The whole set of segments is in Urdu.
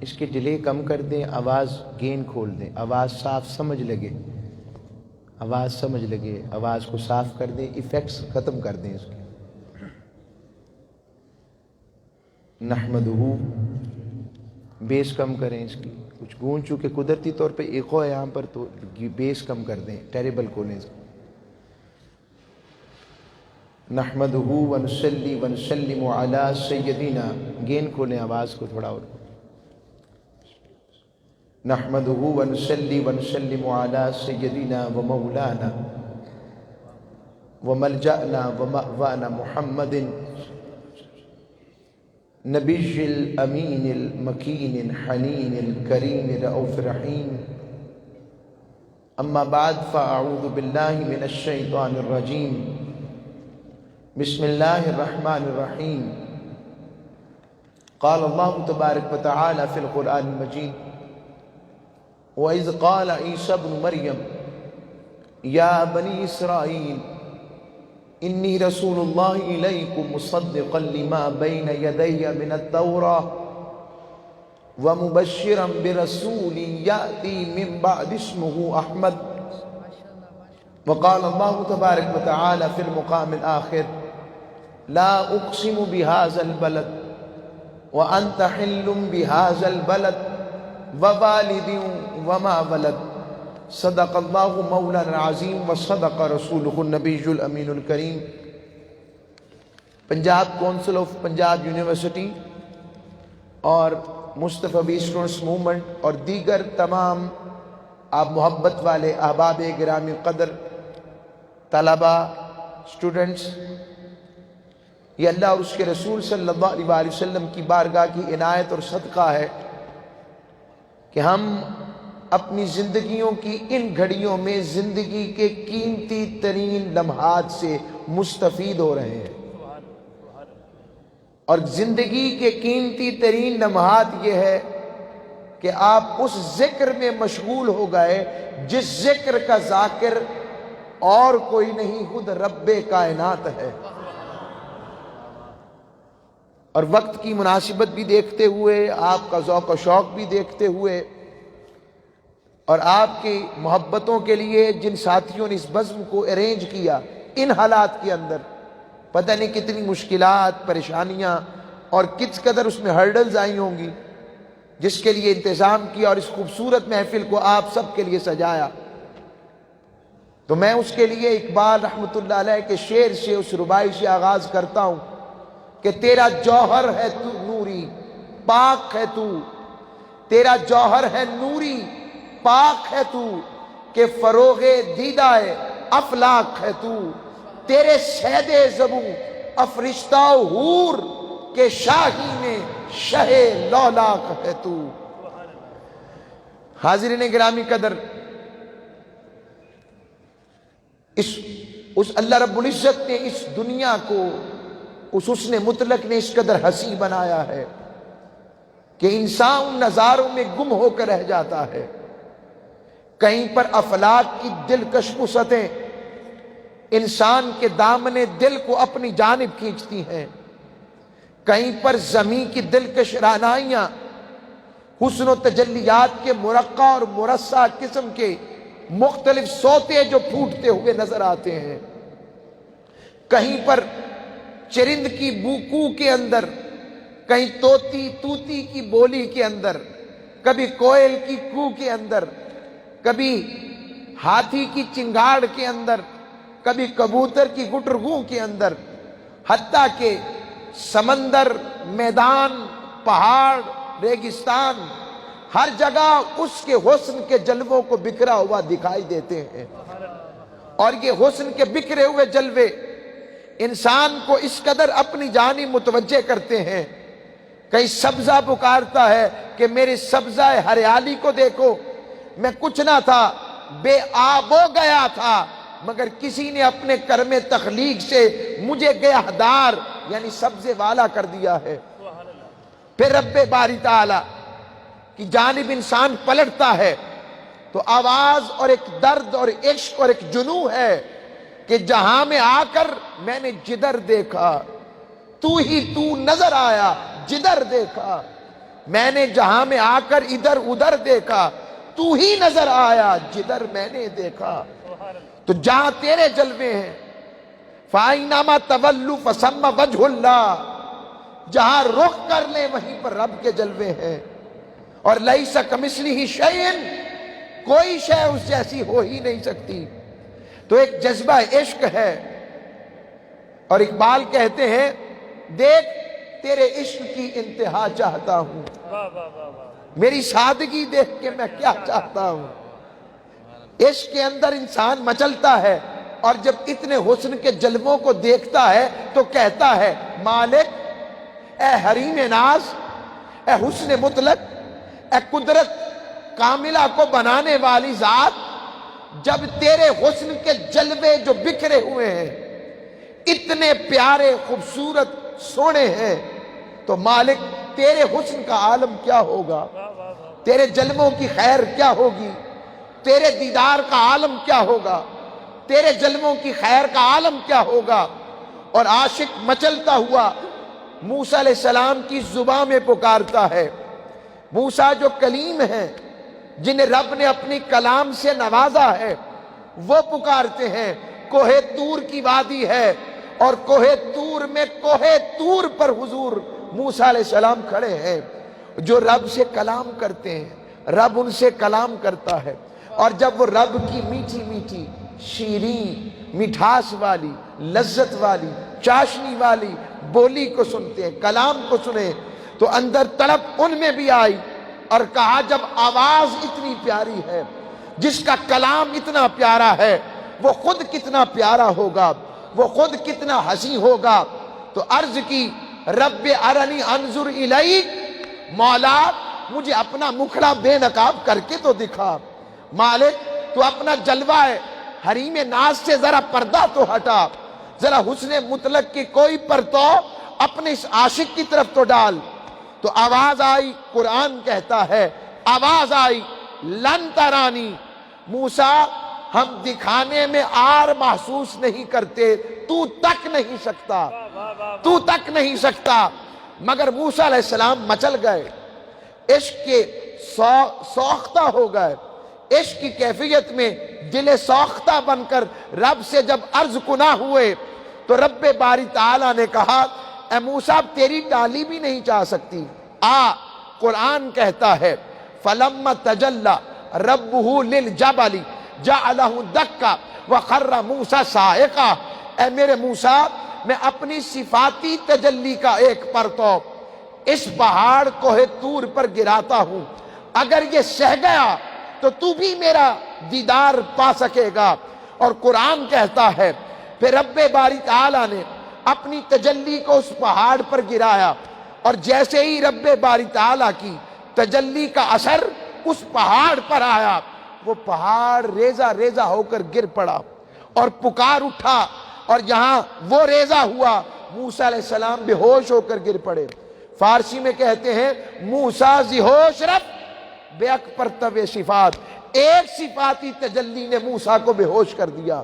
اس کے ڈیلے کم کر دیں، آواز گین کھول دیں، آواز صاف سمجھ لگے، آواز کو صاف کر دیں، ایفیکٹس ختم کر دیں اس کے۔ نحمدہ، بیس کم کریں اس کی، کچھ گونج چونکہ قدرتی طور پہ ایکو ہے یہاں پر، تو بیس کم کر دیں، ٹیریبل کھولیں اس کو۔ نحمدہ ونصلی ونسلم علی سیدنا، گین کھولیں آواز کو تھوڑا اور۔ نحمدہ ونصلی ونسلم علی سیدنا ومولانا وملجأنا ومأوانا محمد نبی الامین المکین الحنین الکریم الرؤوف الرحیم، اما بعد فاعوذ باللہ من الشیطان الرجیم، بسم اللہ الرحمن الرحیم۔ قال اللہ تبارک وتعالی فی القرآن المجید، وَإِذْ قَالَ عِيسَى ابْنُ مَرْيَمَ يَا بَنِي إِسْرَائِيلَ إِنِّي رَسُولُ اللَّهِ إِلَيْكُمْ مُصَدِّقًا لِمَا بَيْنَ يَدَيَّ مِنَ التَّوْرَاةِ وَمُبَشِّرًا بِرَسُولٍ يَأْتِي مِن بَعْدِ اسْمُهُ أَحْمَدُ۔ وقال الله تبارك وتعالى في المقام الآخر، لا أقسم بهذا البلد وأنت حل بهذا البلد ووالد وما ولد، صدق اللہ مولانا العظیم وصدق رسولہ النبی الامین الکریم۔ Punjab council of Punjab university اور مصطفی اسٹوڈنٹس موومنٹ اور دیگر تمام آپ محبت والے احباب گرامی قدر طلبہ، اسٹوڈنٹس، یہ اللہ اور اس کے رسول صلی اللہ علیہ وسلم کی بارگاہ کی عنایت اور صدقہ ہے کہ ہم اپنی زندگیوں کی ان گھڑیوں میں زندگی کے قیمتی ترین لمحات سے مستفید ہو رہے ہیں، اور زندگی کے قیمتی ترین لمحات یہ ہے کہ آپ اس ذکر میں مشغول ہو گئے جس ذکر کا ذاکر اور کوئی نہیں، خود رب کائنات ہے۔ اور وقت کی مناسبت بھی دیکھتے ہوئے، آپ کا ذوق و شوق بھی دیکھتے ہوئے، اور آپ کی محبتوں کے لیے جن ساتھیوں نے اس بزم کو ارینج کیا، ان حالات کے اندر پتہ نہیں کتنی مشکلات، پریشانیاں اور کس قدر اس میں ہرڈلز آئی ہوں گی، جس کے لیے انتظام کیا اور اس خوبصورت محفل کو آپ سب کے لیے سجایا۔ تو میں اس کے لیے اقبال رحمۃ اللہ علیہ کے شعر سے، اس ربائی سے آغاز کرتا ہوں کہ تیرا جوہر ہے تو نوری پاک ہے تو، تیرا جوہر ہے نوری پاک ہے تو، کہ فروغ دیدہ افلاک ہے تو، تیرے صید زبوں افرشتہ و حور کے شاہین شہ لولاک ہے تو۔ حاضرین گرامی قدر، اس اللہ رب العزت نے اس دنیا کو، اس حسن مطلق نے اس قدر حسین بنایا ہے کہ انسان ان نظاروں میں گم ہو کر رہ جاتا ہے۔ کہیں پر افلاک کی دلکش وسعتیں انسان کے دامن دل کو اپنی جانب کھینچتی ہیں، کہیں پر زمین کی دلکش رعنائیاں حسن و تجلیات کے مرقع اور مرصع قسم کے مختلف صوتے جو پھوٹتے ہوئے نظر آتے ہیں، کہیں پر چرند کی بوکو کے اندر، کہیں توتی کی بولی کے اندر، کبھی کوئل کی کو کے اندر، کبھی ہاتھی کی چنگاڑ کے اندر، کبھی کبوتر کی گٹرگو کے اندر، حتیٰ کہ سمندر، میدان، پہاڑ، ریگستان، ہر جگہ اس کے حسن کے جلووں کو بکھرا ہوا دکھائی دیتے ہیں۔ اور یہ حسن کے بکھرے ہوئے جلوے انسان کو اس قدر اپنی جانب متوجہ کرتے ہیں، کہیں سبزہ پکارتا ہے کہ میرے سبزہ ہریالی کو دیکھو، میں کچھ نہ تھا، بے آب ہو گیا تھا، مگر کسی نے اپنے کرم تخلیق سے مجھے گیہدار یعنی سبزے والا کر دیا ہے۔ پھر رب باری تعالی کی جانب انسان پلٹتا ہے تو آواز اور ایک درد اور عشق اور ایک جنوں ہے کہ جہاں میں آ کر میں نے جدھر دیکھا تو ہی تو نظر آیا، جدھر دیکھا میں نے جہاں میں آ کر ادھر ادھر دیکھا، تو ہی نظر آیا جدھر میں نے دیکھا۔ تو جہاں تیرے جلوے ہیں، فَأَيْنَمَا تَوَلُّوا فَثَمَّ وَجْهُ اللَّهِ، جہاں رخ کر لیں وہیں پر رب کے جلوے ہیں۔ اور لَيْسَ كَمِثْلِهِ شَيْءٌ، کوئی شے اس جیسی ہو ہی نہیں سکتی۔ تو ایک جذبہ عشق ہے، اور اقبال کہتے ہیں دیکھ تیرے عشق کی انتہا چاہتا ہوں، میری سادگی دیکھ کے میں کیا چاہتا ہوں۔ عشق کے اندر انسان مچلتا ہے، اور جب اتنے حسن کے جلووں کو دیکھتا ہے تو کہتا ہے مالک، اے حریم ناز، اے حسن مطلق، اے قدرت کاملہ کو بنانے والی ذات، جب تیرے حسن کے جلوے جو بکھرے ہوئے ہیں اتنے پیارے خوبصورت سونے ہیں، تو مالک تیرے حسن کا عالم کیا ہوگا، تیرے جلووں کی خیر کیا ہوگی، تیرے دیدار کا عالم کیا ہوگا، تیرے جلووں کی خیر کا عالم کیا ہوگا۔ اور عاشق مچلتا ہوا موسیٰ علیہ السلام کی زبان میں پکارتا ہے۔ موسیٰ جو کلیم ہیں، جنہیں رب نے اپنی کلام سے نوازا ہے، وہ پکارتے ہیں۔ کوہ طور کی وادی ہے، اور کوہ طور میں کوہ طور پر حضور موسیٰ علیہ السلام کھڑے ہیں، جو رب سے کلام کرتے ہیں، رب ان سے کلام کرتا ہے۔ اور جب وہ رب کی میٹھی میٹھی شیریں مٹھاس والی لذت والی چاشنی والی بولی کو سنتے ہیں، کلام کو سنے، تو اندر تڑپ ان میں بھی آئی، اور کہا جب آواز اتنی پیاری ہے، جس کا کلام اتنا پیارا ہے، وہ خود کتنا پیارا ہوگا، وہ خود کتنا حسین ہوگا۔ تو عرض کی رب ارنی انظر الیک، مولا مجھے اپنا مکھڑا بے نقاب کر کے تو دکھا، مالک تو اپنا جلوہ ہے حریم ناز سے ذرا پردہ تو ہٹا، ذرا حسن مطلق کی کوئی پرتو اپنے اس عاشق کی طرف تو ڈال۔ تو آواز آئی، قرآن کہتا ہے آواز آئی لن ترانی، موسیٰ ہم دکھانے میں آر محسوس نہیں کرتے، تو تک نہیں سکتا، تو تک نہیں سکتا۔ مگر موسیٰ علیہ السلام مچل گئے، عشق کے سوختہ ہو گئے، عشق کی کیفیت میں دل سوختہ بن کر رب سے جب عرض کنا ہوئے، تو رب باری تعالیٰ نے کہا اے موسیٰ تیری ڈالی بھی نہیں چاہ سکتی، آ۔ قرآن کہتا ہے فَلَمَّا تَجَلَّى رَبُّهُ لِلْجَبَلِ جَعَلَهُ دَكَّ وَخَرَّ مُوسَىٰ صَاعِقًا، اے میرے موسیٰ میں اپنی صفاتی تجلی کا ایک پرتو اس پہاڑ کوہ طور پر گراتا ہوں، اگر یہ سہ گیا تو تو بھی میرا دیدار پا سکے گا۔ اور قرآن کہتا ہے پھر رب باری تعالیٰ نے اپنی تجلی کو اس پہاڑ پر گرایا، اور جیسے ہی رب باری تعالیٰ کی تجلی کا اثر اس پہاڑ پر آیا، وہ پہاڑ ریزہ ریزہ ہو کر گر پڑا اور پکار اٹھا، اور جہاں وہ ریزہ ہوا موسیٰ علیہ السلام بے ہوش ہو کر گر پڑے۔ فارسی میں کہتے ہیں موسیٰ ذی ہوش رفت بے اکبر طب صفات، ایک صفاتی تجلی نے موسیٰ کو بے ہوش کر دیا۔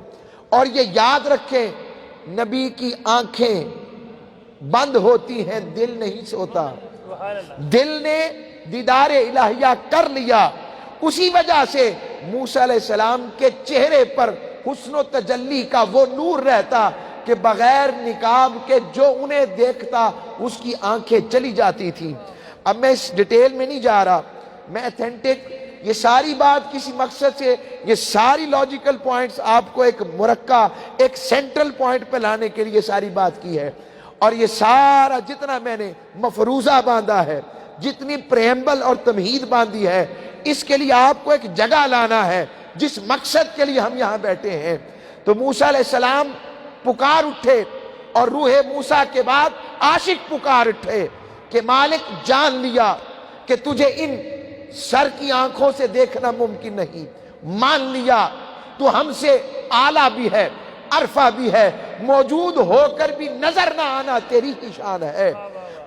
اور یہ یاد رکھیں نبی کی آنکھیں بند ہوتی ہیں، دل نہیں سوتا، دل نے دیدار الہیہ کر لیا، اسی وجہ سے موسیٰ علیہ السلام کے چہرے پر حسن و تجلی کا وہ نور رہتا کہ بغیر نقاب کے جو انہیں دیکھتا اس کی آنکھیں چلی جاتی تھیں۔ اب میں اس ڈیٹیل میں نہیں جا رہا، میں ایتھنٹک یہ ساری بات کسی مقصد سے، یہ ساری لاجیکل پوائنٹس آپ کو ایک مرکہ ایک سینٹرل پوائنٹ پہ لانے کے لیے ساری بات کی ہے۔ اور یہ سارا جتنا میں نے مفروضہ باندھا ہے، جتنی پریمبل اور تمہید باندھی ہے، اس کے لیے آپ کو ایک جگہ لانا ہے جس مقصد کے لیے ہم یہاں بیٹھے ہیں۔ تو موسیٰ علیہ السلام پکار اٹھے، اور روح موسیٰ کے بعد عاشق پکار اٹھے کہ مالک جان لیا کہ تجھے ان سر کی آنکھوں سے دیکھنا ممکن نہیں، مان لیا تو ہم سے اعلیٰ بھی ہے، عرفہ بھی ہے، موجود ہو کر بھی نظر نہ آنا تیری ہی شان ہے۔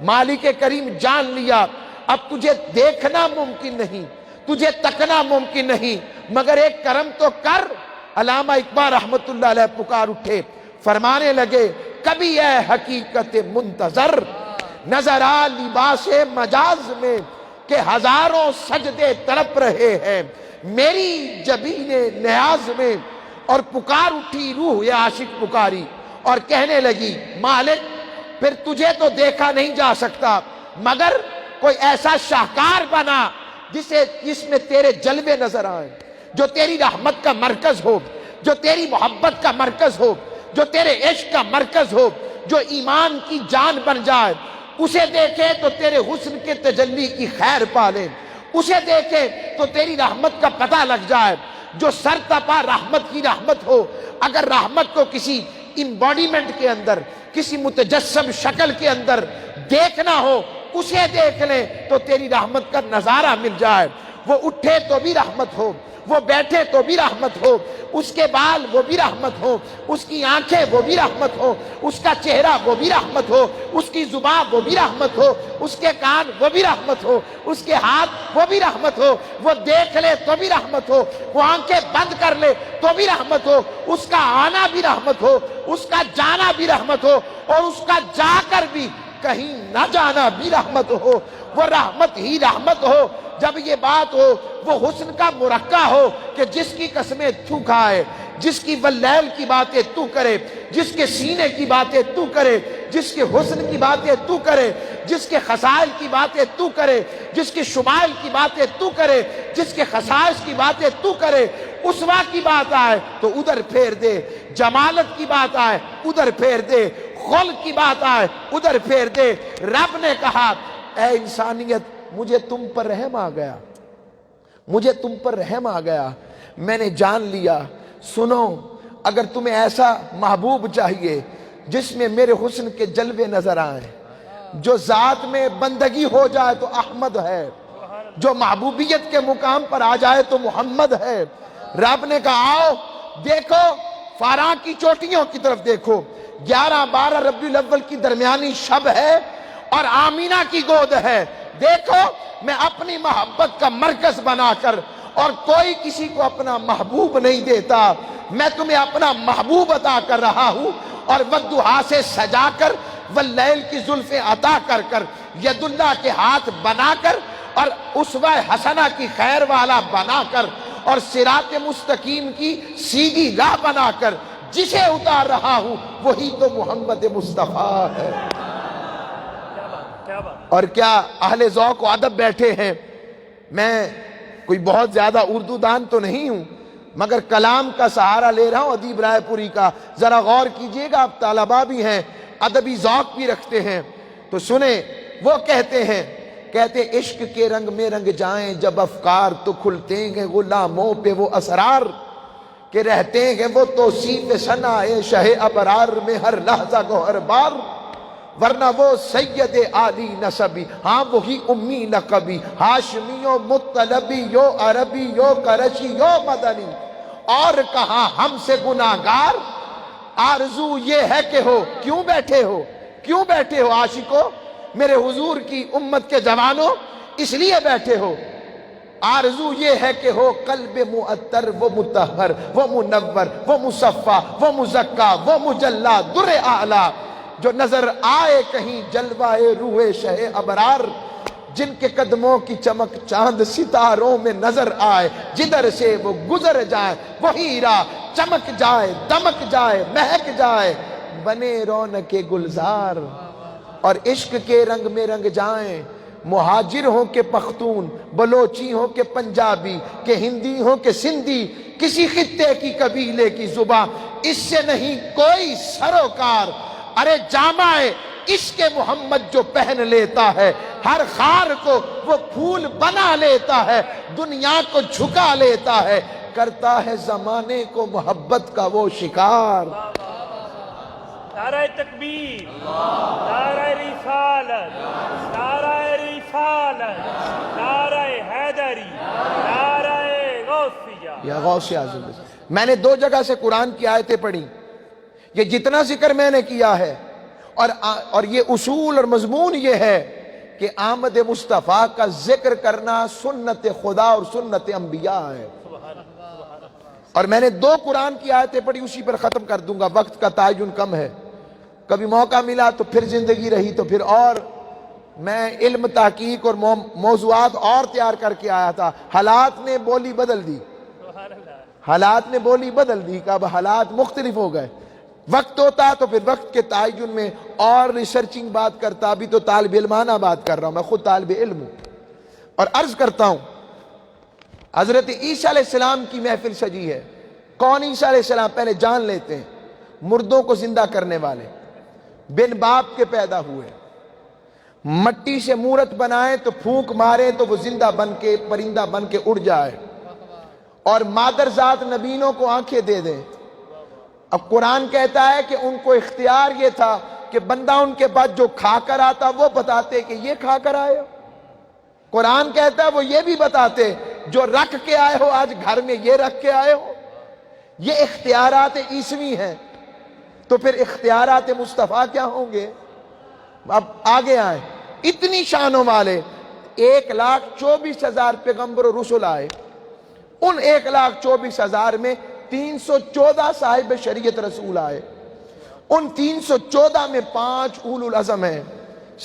مالک کریم جان لیا اب تجھے دیکھنا ممکن نہیں، تجھے تکنا ممکن نہیں، مگر ایک کرم تو کر۔ علامہ اقبال رحمت اللہ علیہ پکار اٹھے، فرمانے لگے کبھی اے حقیقت منتظر، نظر آ لباس مجاز میں کہ ہزاروں سجدے تڑپ رہے ہیں میری جبین نیاز میں، اور پکار اٹھی روح یہ عاشق پکاری اور کہنے لگی مالک پھر تجھے تو دیکھا نہیں جا سکتا، مگر کوئی ایسا شاہکار بنا جس میں تیرے جلوے نظر آئیں، جو تیری رحمت کا مرکز ہو، جو تیری محبت کا مرکز ہو، جو تیرے عشق کا مرکز ہو، جو ایمان کی جان بن جائے، اسے دیکھے تو تیرے حسن کے تجلی کی خیر پالے، اسے دیکھے تو تیری رحمت کا پتہ لگ جائے، جو سر تپا رحمت کی رحمت ہو۔ اگر رحمت کو کسی امباڈیمنٹ کے اندر، کسی متجسم شکل کے اندر دیکھنا ہو، اسے دیکھ لیں تو تیری رحمت کا نظارہ مل جائے۔ وہ اٹھے تو بھی رحمت ہو، وہ بیٹھے تو بھی رحمت ہو، اس کے بال وہ بھی رحمت ہو، اس کی آنکھیں وہ بھی رحمت ہو، اس کا چہرہ وہ بھی رحمت ہو، اس کی زبان وہ بھی رحمت ہو، اس کے کان وہ بھی رحمت ہو، اس کے ہاتھ وہ بھی رحمت ہو، وہ دیکھ لے تو بھی رحمت ہو، وہ آنکھیں بند کر لے تو بھی رحمت ہو، اس کا آنا بھی رحمت ہو، اس کا جانا بھی رحمت ہو، اور اس کا جا کر بھی کہیں نہ جانا بھی رحمت ہو۔ وہ رحمت ہی رحمت ہو جب یہ بات ہو، وہ حسن کا مرقع ہو کہ جس کی قسمیں تو کھائے، جس کی واللیل کی باتیں تو کرے، جس کے سینے کی باتیں تو کرے، جس کے حسن کی باتیں تو کرے، جس کے خصائل کی باتیں تو کرے، جس کے شمائل کی باتیں تو کرے، جس کے خصائص کی باتیں تو کرے۔ اسوہ کی بات آئے تو ادھر پھیر دے، جمالت کی بات آئے ادھر پھیر دے، خلق کی بات آئے ادھر پھیر دے۔ رب نے کہا اے انسانیت مجھے تم پر رحم آ گیا، مجھے تم پر رحم آ گیا، میں نے جان لیا۔ سنو، اگر تمہیں ایسا محبوب چاہیے جس میں میرے حسن کے جلوے نظر آئیں، جو ذات میں بندگی ہو جائے تو احمد ہے، جو محبوبیت کے مقام پر آ جائے تو محمد ہے۔ رب نے کہا آؤ دیکھو، فاراں کی چوٹیوں کی طرف دیکھو، 11-12 ربیع الاول کی درمیانی شب ہے اور آمینہ کی گود ہے۔ دیکھو میں اپنی محبت کا مرکز بنا کر، اور کوئی کسی کو اپنا محبوب نہیں دیتا، میں تمہیں اپنا محبوب عطا کر رہا ہوں، اور والضحیٰ سے سجا کر، واللیل کی زلفیں عطا کر کر، ید اللہ کے ہاتھ بنا کر، اور اسوہ حسنہ کی خیر والا بنا کر، اور صراط مستقیم کی سیدھی راہ بنا کر جسے اتار رہا ہوں وہی تو محمد مصطفیٰ ہے۔ اور کیا اہل ذوق و ادب بیٹھے ہیں، میں کوئی بہت زیادہ اردو دان تو نہیں ہوں، مگر کلام کا سہارا لے رہا ہوں ادیب رائے پوری کا، ذرا غور کیجئے گا، آپ طلباء بھی ہیں، ادبی ذوق بھی رکھتے ہیں تو سنیں۔ وہ کہتے ہیں عشق کے رنگ میں رنگ جائیں جب افکار، تو کھلتے ہیں غلاموں پہ وہ اسرار، کہ رہتے ہیں وہ توصیف ثناء شہ ابرار میں ہر لحظہ گوہر بار، ورنہ وہ سید عالی نسبی، ہاں وہی امی لقبی، ہاشمی و مطلبی، یو عربی یو کرشی یو مدنی، اور کہاں ہم سے گناہگار۔ آرزو یہ ہے کہ ہو، کیوں بیٹھے ہو، کیوں بیٹھے ہو عاشقو، میرے حضور کی امت کے جوانوں، اس لیے بیٹھے ہو۔ آرزو یہ ہے کہ ہو قلب معطر، وہ مطہر، وہ منور، وہ مصفہ، وہ مزکا، وہ مجلا در اعلیٰ، جو نظر آئے کہیں جلوہ روح شہ ابرار، جن کے قدموں کی چمک چاند ستاروں میں نظر آئے، جدھر سے وہ گزر جائے وہی راہ چمک جائے، دمک جائے، مہک جائے، بنے رونق گلزار۔ اور عشق کے رنگ میں رنگ جائیں، مہاجر ہوں کہ پختون، بلوچی ہوں کہ پنجابی، کہ ہندی ہوں کہ سندھی، کسی خطے کی قبیلے کی زبان، اس سے نہیں کوئی سروکار۔ ارے جامع عشق محمد جو پہن لیتا ہے، ہر خار کو وہ پھول بنا لیتا ہے، دنیا کو جھکا لیتا ہے، کرتا ہے زمانے کو محبت کا وہ شکار۔ نعرہ تکبیر، نعرہ رسالت، نعرہ رسالت، نعرہ حیدری، نعرہ غوثیہ۔ یا غوث اعظم۔ میں نے 2 جگہ سے قرآن کی آیتیں پڑھی، یہ جتنا ذکر میں نے کیا ہے، اور یہ اصول اور مضمون یہ ہے کہ آمد مصطفیٰ کا ذکر کرنا سنت خدا اور سنت انبیاء ہے۔ اور میں نے 2 قرآن کی آیتیں پڑھی، اسی پر ختم کر دوں گا، وقت کا تعین کم ہے، کبھی موقع ملا تو پھر زندگی رہی تو پھر اور میں علم تحقیق اور موضوعات اور تیار کر کے آیا تھا، حالات نے بولی بدل دی، سبحان اللہ. حالات نے بولی بدل دی کہ اب حالات مختلف ہو گئے. وقت ہوتا تو پھر وقت کے تعین میں اور ریسرچنگ بات کرتا، ابھی تو طالب علمانہ بات کر رہا ہوں، میں خود طالب علم ہوں. اور عرض کرتا ہوں، حضرت عیسیٰ علیہ السلام کی محفل سجی ہے. کون عیسیٰ علیہ السلام؟ پہلے جان لیتے ہیں. مردوں کو زندہ کرنے والے، بن باپ کے پیدا ہوئے، مٹی سے مورت بنائے تو پھونک مارے تو وہ زندہ بن کے پرندہ بن کے اڑ جائے، اور مادر ذات نبینوں کو آنکھیں دے دے. اب قرآن کہتا ہے کہ ان کو اختیار یہ تھا کہ بندہ ان کے بعد جو کھا کر آتا وہ بتاتے کہ یہ کھا کر آئے ہو. قرآن کہتا ہے وہ یہ بھی بتاتے جو رکھ کے آئے ہو آج گھر میں یہ رکھ کے آئے ہو. یہ اختیارات عیسوی ہیں، تو پھر اختیارات مصطفیٰ کیا ہوں گے؟ اب آگے آئیں. اتنی شانوں والے 1,24,000 پیغمبر و رسول آئے. ان 1,24,000 میں 314 صاحب شریعت رسول آئے. ان 314 میں 5 اولو العزم ہیں.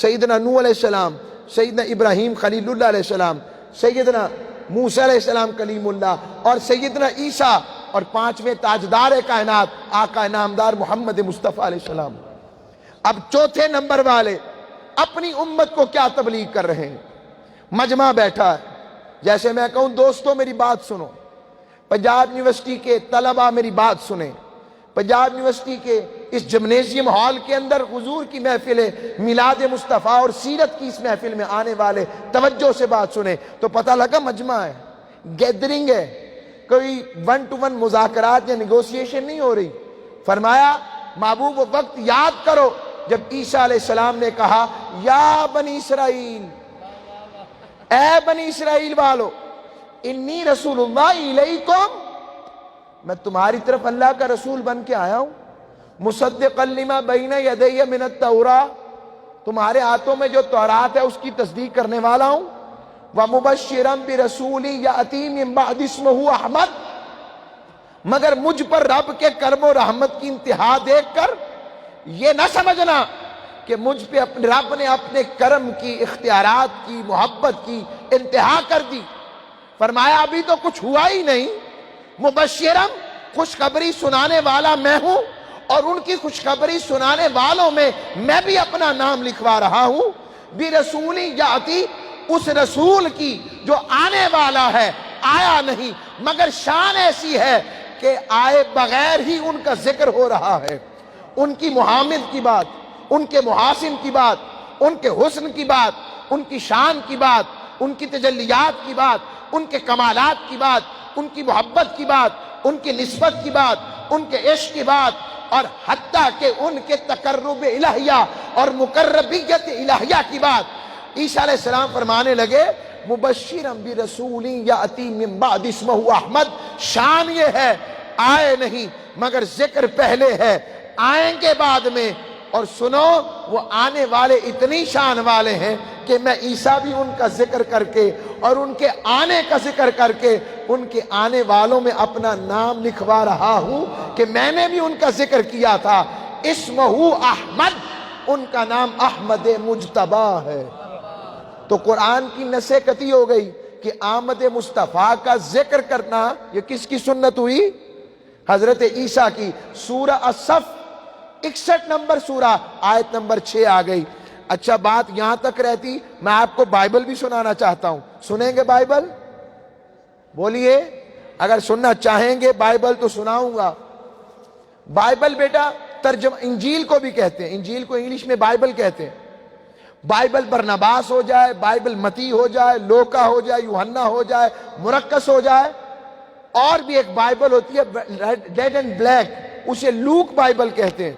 سیدنا نوح علیہ السلام، سیدنا ابراہیم خلیل اللہ علیہ السلام، سیدنا موسیٰ علیہ السلام کلیم اللہ، اور سیدنا عیسیٰ، اور 5ویں تاجدار کائنات آقا نامدار محمد مصطفیٰ علیہ السلام. اب چوتھے نمبر والے اپنی امت کو کیا تبلیغ کر رہے ہیں؟ مجمع بیٹھا ہے. جیسے میں کہوں دوستوں میری بات سنو، پنجاب یونیورسٹی کے طلباء میری بات سنیں. پنجاب یونیورسٹی کے اس جمنیزیم ہال کے اندر حضور کی محفل ہے، میلاد مصطفیٰ اور سیرت کی اس محفل میں آنے والے توجہ سے بات سنیں تو پتہ لگا مجمع ہے، گیدرنگ ہے، کوئی 1 to 1 مذاکرات یا نیگوسیشن نہیں ہو رہی. فرمایا محبوب وہ وقت یاد کرو جب عیسیٰ علیہ السلام نے کہا یا بنی اسرائیل، اے بنی اسرائیل والو، انی رسول اللہ الیکم، میں تمہاری طرف اللہ کا رسول بن کے آیا ہوں، مصدقا لما بین یدی من التوراۃ، تمہارے ہاتھوں میں جو تورات ہے اس کی تصدیق کرنے والا ہوں، ومبشرا برسول یأتی من بعد اسمہ احمد، مگر مجھ پر رب کے کرم و رحمت کی انتہا دیکھ کر یہ نہ سمجھنا کہ مجھ پہ رب نے اپنے کرم کی، اختیارات کی، محبت کی انتہا کر دی. فرمایا ابھی تو کچھ ہوا ہی نہیں. مبشرم، خوشخبری سنانے والا میں ہوں، اور ان کی خوشخبری سنانے والوں میں بھی اپنا نام لکھوا رہا ہوں. برسول یاتی، اس رسول کی جو آنے والا ہے، آیا نہیں، مگر شان ایسی ہے کہ آئے بغیر ہی ان کا ذکر ہو رہا ہے. ان کی محامد کی بات، ان کے محاسن کی بات، ان کے حسن کی بات، ان کی شان کی بات، ان کی تجلیات کی بات، ان کے کمالات کی بات، ان کی محبت کی بات، ان کی نسبت کی بات، ان کے عشق کی بات، اور حتیٰ کہ ان کے تقرب الہیہ اور مقربیت الہیہ کی بات. عیسیٰ علیہ السلام فرمانے لگے مبشرا برسول یأتی من بعد اسمہ احمد، شان یہ ہے آئے نہیں مگر ذکر پہلے ہے، آئیں گے بعد میں. اور سنو وہ آنے والے اتنی شان والے ہیں کہ میں عیسیٰ بھی ان کا ذکر کر کے اور ان کے آنے کا ذکر کر کے ان کے آنے والوں میں اپنا نام لکھوا رہا ہوں کہ میں نے بھی ان کا ذکر کیا تھا. اسمہ احمد، ان کا نام احمد مجتبی ہے. تو قرآن کی نسِ قطعی ہو گئی کہ آمد مصطفیٰ کا ذکر کرنا یہ کس کی سنت ہوئی؟ حضرت عیسیٰ کی. سورہ الصف 61 نمبر سورہ، آیت نمبر 6 آ گئی. اچھا بات یہاں تک رہتی، میں آپ کو بائبل بھی سنانا چاہتا ہوں. سنیں گے بائبل؟ بولیے. اگر سننا چاہیں گے بائبل تو سناؤں گا. بائبل بیٹا ترجمہ انجیل کو بھی کہتے ہیں، انجیل کو انگلش میں بائبل کہتے ہیں. بائبل برنباس ہو جائے، بائبل متی ہو جائے، لوکا ہو جائے، یوحنا ہو جائے، مرکس ہو جائے، اور بھی ایک بائبل ہوتی ہے ریڈ اینڈ بلیک، اسے لوک بائبل کہتے ہیں.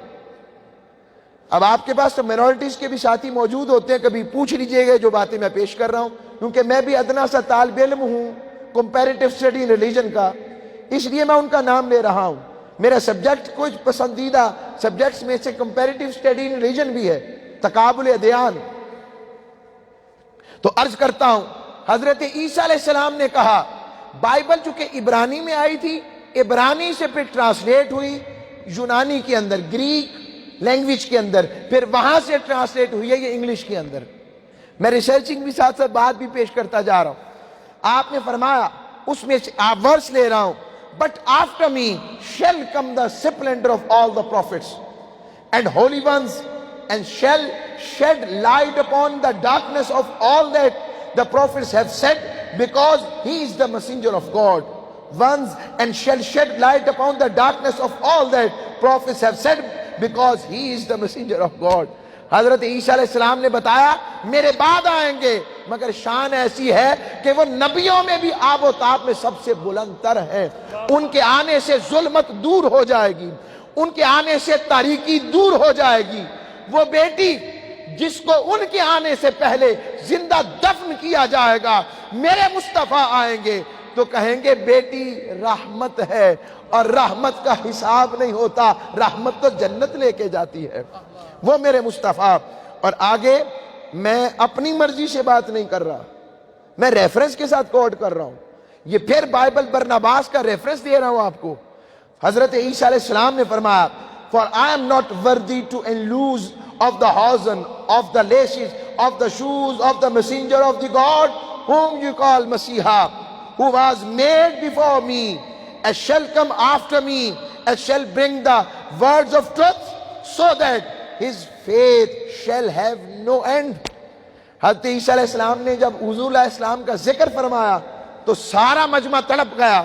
اب آپ کے پاس تو مینورٹیز کے بھی ساتھی موجود ہوتے ہیں، کبھی پوچھ لیجئے گا جو باتیں میں پیش کر رہا ہوں، کیونکہ میں بھی ادنا سا طالب علم ہوں کمپیریٹیو اسٹڈی ان ریلیجن کا، اس لیے میں ان کا نام لے رہا ہوں. میرا سبجیکٹ کچھ پسندیدہ سبجیکٹس میں سے کمپیریٹیو اسٹڈی ان ریلیجن بھی ہے، تقابل ادیان. تو عرض کرتا ہوں حضرت عیسیٰ علیہ السلام نے کہا بائبل چونکہ عبرانی میں آئی تھی، عبرانی سے پھر ٹرانسلیٹ ہوئی یونانی کے اندر، گریک لینگویج کے اندر، پھر وہاں سے ٹرانسلیٹ ہوئی ہے یہ انگلش کے اندر. میں ریسرچنگ بھی ساتھ ساتھ بات بھی پیش کرتا جا رہا ہوں. آپ نے فرمایا اس میں آپ ورس لے رہا ہوں, but after me shall come the splendour of all the prophets and holy ones and shall shed light upon the darkness of all that the prophets have said, because he is the messenger of God. Once, and shall shed light upon the darkness of all that prophets have said, because he is the messenger of God. حضرت عیسیٰ علیہ السلام نے بتایا میرے بعد آئیں گے, مگر شان ایسی ہے کہ وہ نبیوں میں بھی آب و تاب میں سب سے بلند تر ہیں. ان کے آنے سے ظلمت دور ہو جائے گی, ان کے آنے سے تاریکی دور ہو جائے گی. وہ بیٹی جس کو ان کے آنے سے پہلے زندہ دفن کیا جائے گا, میرے مصطفیٰ آئیں گے تو کہیں گے بیٹی رحمت ہے, اور رحمت کا حساب نہیں ہوتا, رحمت تو جنت لے کے جاتی ہے, وہ میرے مصطفیٰ. اور آگے میں اپنی مرضی سے بات نہیں کر رہا, میں ریفرنس کے ساتھ کوٹ کر رہا ہوں. یہ پھر بائبل برناباس کا ریفرنس دے رہا ہوں آپ کو. حضرت عیسیٰ علیہ السلام نے فرمایا, for I am not worthy to unloose of the hosen, of the laces, of the shoes of the messenger of the God, whom you call Messiah, who was made before me, as shall come after me, as shall bring the words of truth, so that his faith shall have no end. حضرت عیسیٰ علیہ السلام نے جب حضور علیہ السلام کا ذکر فرمایا تو سارا مجمع تڑپ گیا,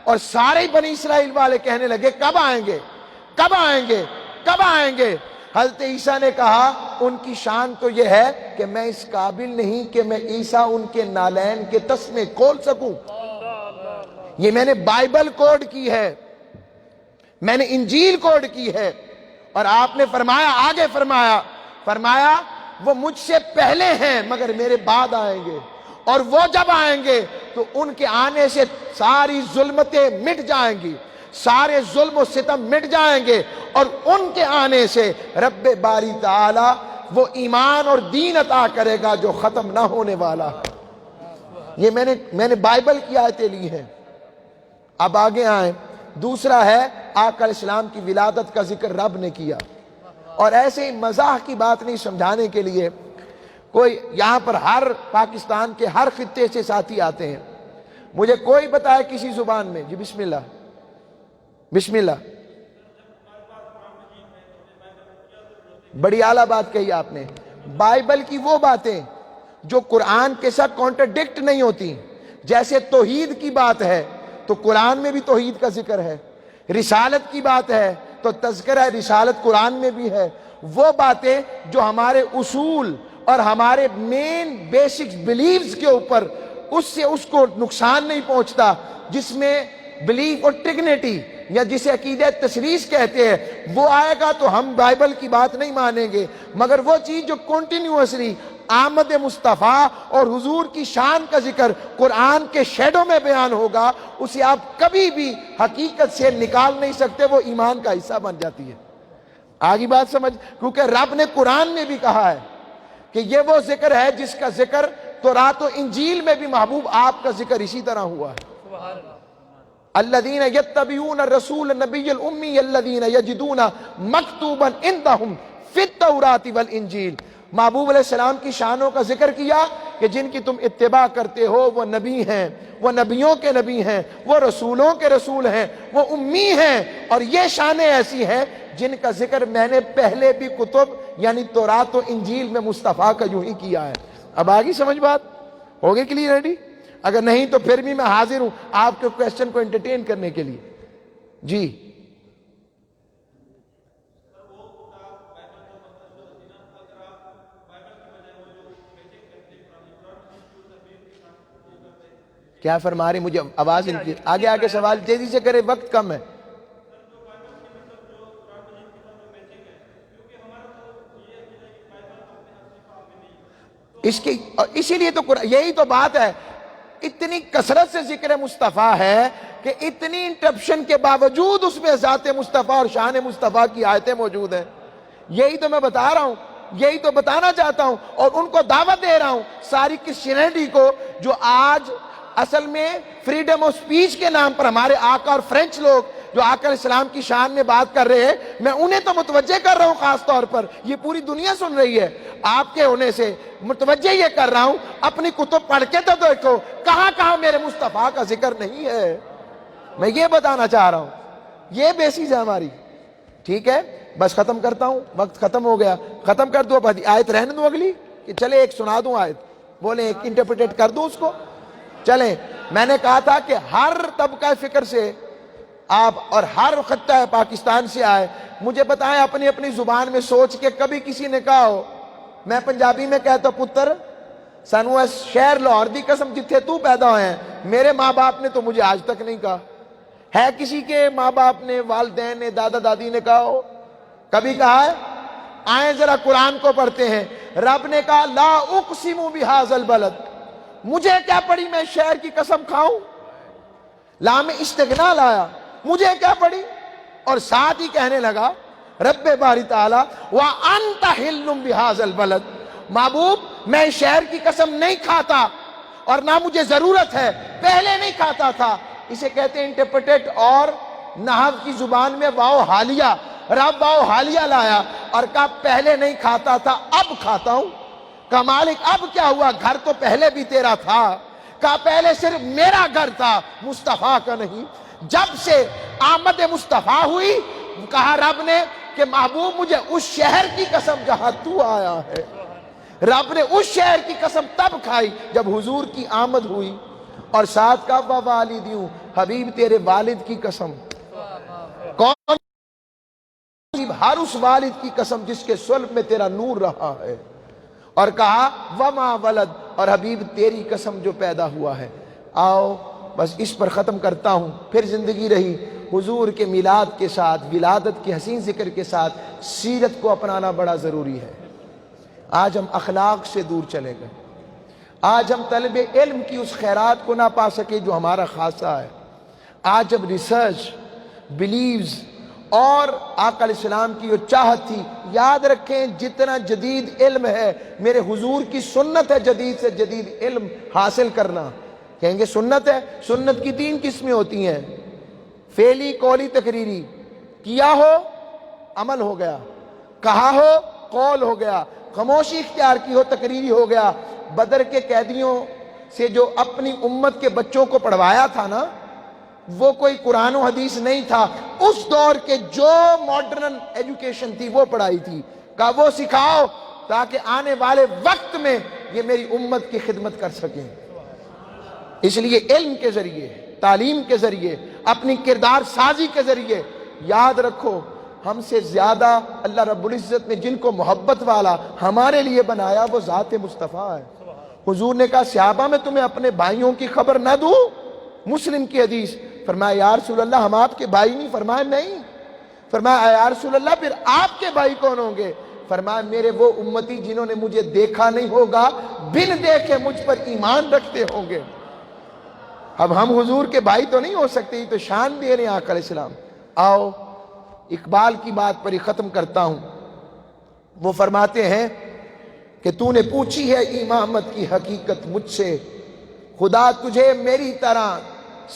اور سارے بنی اسرائیل والے کہنے لگے کب آئیں گے, کب آئیں گے, کب آئیں گے. حضرت عیسیٰ نے کہا ان کی شان تو یہ ہے کہ میں اس قابل نہیں کہ میں عیسیٰ ان کے نالین کے تسمے کھول سکوں. یہ میں نے بائبل کوڈ کی ہے, میں نے انجیل کوڈ کی ہے. اور آپ نے فرمایا, آگے فرمایا وہ مجھ سے پہلے ہیں مگر میرے بعد آئیں گے, اور وہ جب آئیں گے تو ان کے آنے سے ساری ظلمتیں مٹ جائیں گی, سارے ظلم و ستم مٹ جائیں گے, اور ان کے آنے سے رب باری تعالی وہ ایمان اور دین عطا کرے گا جو ختم نہ ہونے والا ہے. یہ میں نے بائبل کی آیتیں لی ہیں. اب آگے آئیں. دوسرا ہے آقا علیہ السلام کی ولادت کا ذکر رب نے کیا, اور ایسے ہی مزاح کی بات نہیں سمجھانے کے لیے کوئی یہاں پر ہر پاکستان کے ہر خطے سے ساتھی آتے ہیں. مجھے کوئی بتائے کسی زبان میں, جی بسم اللہ بسم اللہ. بڑی اعلیٰ بات کہی آپ نے. بائبل کی وہ باتیں جو قرآن کے ساتھ کانٹرڈکٹ نہیں ہوتی, جیسے توحید کی بات ہے تو قرآن میں بھی توحید کا ذکر ہے, رسالت کی بات ہے تو تذکرہ رسالت قرآن میں بھی ہے. وہ باتیں جو ہمارے اصول اور ہمارے مین بیسک بلیفز کے اوپر اس سے اس کو نقصان نہیں پہنچتا, جس میں بلیف اور ٹرینٹی یا جسے عقیدہ تثلیث کہتے ہیں, وہ آئے گا تو ہم بائبل کی بات نہیں مانیں گے. مگر وہ چیز جو کنٹینیوسلی آمد مصطفیٰ اور حضور کی شان کا ذکر قرآن کے شیڈو میں بیان ہوگا, اسے آپ کبھی بھی حقیقت سے نکال نہیں سکتے, وہ ایمان کا حصہ بن جاتی ہے. آگے بات سمجھ, کیونکہ رب نے قرآن میں بھی کہا ہے کہ یہ وہ ذکر ہے جس کا ذکر تورات و انجیل میں بھی محبوب آپ کا ذکر اسی طرح ہوا ہے. الذین یتبعون الرسول النبی الامی الذین یجدون مکتوبا عندہم فی التوراۃ والانجیل. محبوب علیہ السلام کی شانوں کا ذکر کیا کہ جن کی تم اتباع کرتے ہو وہ نبی ہیں, وہ نبیوں کے نبی ہیں, وہ رسولوں کے رسول ہیں, وہ امی ہیں, اور یہ شانیں ایسی ہیں جن کا ذکر میں نے پہلے بھی کتب یعنی تورات و انجیل میں مصطفیٰ کا یوں ہی کیا ہے. اب آگی سمجھ بات ہوگی کلیئر ریڈی؟ اگر نہیں تو پھر بھی میں حاضر ہوں آپ کے کویسچن کو انٹرٹین کرنے کے لیے. جی کیا فرما رہے, مجھے آواز آگے سوال تیزی سے کرے, وقت کم ہے. اسی لیے تو یہی تو بات ہے, اتنی کثرت سے ذکر مصطفیٰ ہے کہ اتنی انٹرپشن کے باوجود اس میں ذات مصطفیٰ اور شان مصطفیٰ کی آیتیں موجود ہیں. یہی تو میں بتا رہا ہوں, یہی تو بتانا چاہتا ہوں, اور ان کو دعوت دے رہا ہوں ساری کرسچینٹی کو, جو آج اصل میں فریڈم آف سپیچ کے نام پر ہمارے آقا اور فرینچ لوگ جو آقا علیہ السلام کی شان میں بات کر رہے ہیں، میں انہیں تو متوجہ کر رہا ہوں خاص طور پر، یہ پوری دنیا سن رہی ہے، آپ کے ہونے سے متوجہ یہ کر رہا ہوں، اپنی کتب پڑھ کے تو دیکھو کہاں کہاں میرے مصطفیٰ کا ذکر نہیں ہے۔ میں یہ بتانا چاہ رہا ہوں، یہ بیسیز ہے ہماری، ٹھیک ہے؟ بس ختم کرتا ہوں، وقت ختم ہو گیا، ختم کر دو، آیت رہنے دوں اگلی، کہ چلے ایک سنا دوں آیت، بولیں ایک انٹرپریٹ کر دوں اس کو، چلیں۔ میں نے کہا تھا کہ ہر طبقہ فکر سے آپ اور ہر خطہ پاکستان سے آئے، مجھے بتائیں اپنی اپنی زبان میں سوچ کے کبھی کسی نے کہا ہو، میں پنجابی میں کہتا پتر سانو اس شہر لاہور دی قسم جتھے تو پیدا ہوئے ہیں، میرے ماں باپ نے تو مجھے آج تک نہیں کہا ہے، کسی کے ماں باپ نے، والدین نے، دادا دادی نے کہا ہو؟ کبھی کہا ہے؟ آئیں ذرا قرآن کو پڑھتے ہیں، رب نے کہا لا اقسم بہذا البلد، مجھے کیا پڑی میں شہر کی قسم کھاؤں؟ لام استغنا لایا، مجھے کیا پڑی؟ اور ساتھ ہی کہنے لگا رب باری تعالی وَأَنْتَ حِلٌّ بِهَذَا الْبَلَدِ، محبوب میں شہر کی قسم نہیں کھاتا اور نہ مجھے ضرورت ہے، پہلے نہیں کھاتا تھا۔ اسے کہتے ہیں انٹرپریٹ، اور نحو کی زبان میں واو حالیہ، رب واو حالیہ لایا اور کہا پہلے نہیں کھاتا تھا اب کھاتا ہوں۔ کہا مالک اب کیا ہوا، گھر تو پہلے بھی تیرا تھا۔ کہا پہلے صرف میرا گھر تھا، مصطفیٰ کا نہیں۔ جب سے آمد مصطفیٰ ہوئی، کہا رب نے کہ محبوب مجھے اس شہر کی قسم جہاں تو آیا ہے۔ رب نے اس شہر کی قسم تب کھائی جب حضور کی آمد ہوئی، اور ساتھ کا والدیوں، حبیب تیرے والد کی قسم، کون؟ ہر اس والد کی قسم جس کے صلب میں تیرا نور رہا ہے، اور کہا وما ولد، اور حبیب تیری قسم جو پیدا ہوا ہے۔ آؤ بس اس پر ختم کرتا ہوں، پھر زندگی رہی حضور کے میلاد کے ساتھ، ولادت کے حسین ذکر کے ساتھ سیرت کو اپنانا بڑا ضروری ہے۔ آج ہم اخلاق سے دور چلے گئے، آج ہم طلب علم کی اس خیرات کو نہ پا سکے جو ہمارا خاصہ ہے۔ آج جب ریسرچ، بلیوز اور آقا علیہ السلام کی جو چاہت تھی، یاد رکھیں جتنا جدید علم ہے، میرے حضور کی سنت ہے جدید سے جدید علم حاصل کرنا۔ کہیں گے سنت ہے، سنت کی 3 قسمیں ہوتی ہیں، فعلی، قولی، تقریری۔ کیا ہو عمل ہو گیا، کہا ہو قول ہو گیا، خاموشی اختیار کی ہو تقریری ہو گیا۔ بدر کے قیدیوں سے جو اپنی امت کے بچوں کو پڑھوایا تھا نا، وہ کوئی قرآن و حدیث نہیں تھا، اس دور کے جو ماڈرن ایجوکیشن تھی وہ پڑھائی تھی۔ کہا وہ سکھاؤ تاکہ آنے والے وقت میں یہ میری امت کی خدمت کر سکیں۔ اس لیے علم کے ذریعے، تعلیم کے ذریعے، اپنی کردار سازی کے ذریعے، یاد رکھو ہم سے زیادہ اللہ رب العزت نے جن کو محبت والا ہمارے لیے بنایا وہ ذات مصطفیٰ ہے۔ حضور نے کہا صحابہ میں تمہیں اپنے بھائیوں کی خبر نہ دوں؟ مسلم کی حدیث، فرمایا یا رسول اللہ ہم آپ کے بھائی نہیں؟ فرمایا نہیں۔ فرمایا یا رسول اللہ پھر آپ کے بھائی کون ہوں گے؟ فرمایا میرے وہ امتی جنہوں نے مجھے دیکھا نہیں ہوگا، بن دیکھے مجھ پر ایمان رکھتے ہوں گے۔ اب ہم حضور کے بھائی تو نہیں ہو سکتے، یہ تو شان دے رہے ہیں آقا علیہ السلام۔ آؤ اقبال کی بات پر ہی ختم کرتا ہوں، وہ فرماتے ہیں کہ تو نے پوچھی ہے امامت کی حقیقت مجھ سے، خدا تجھے میری طرح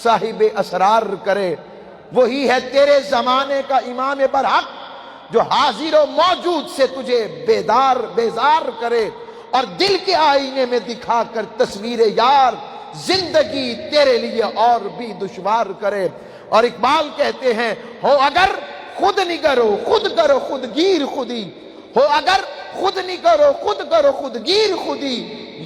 صاحب اسرار کرے، وہی ہے تیرے زمانے کا امام برحق جو حاضر و موجود سے تجھے بیزار کرے، اور دل کے آئینے میں دکھا کر تصویر یار زندگی تیرے لیے اور بھی دشوار کرے۔ اور اقبال کہتے ہیں ہو اگر خود نگر ہو خود کرو خود گیر خودی، ہو اگر خود نگر ہو خود کرو خود گیر خودی،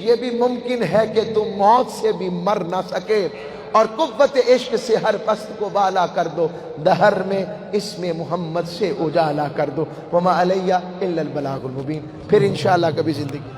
یہ بھی ممکن ہے کہ تم موت سے بھی مر نہ سکے، اور قوت عشق سے ہر پست کو بالا کر دو، دہر میں اسم محمد سے اجالا کر دو، وما علیہ الا البلاغ المبین۔ پھر انشاءاللہ کبھی زندگی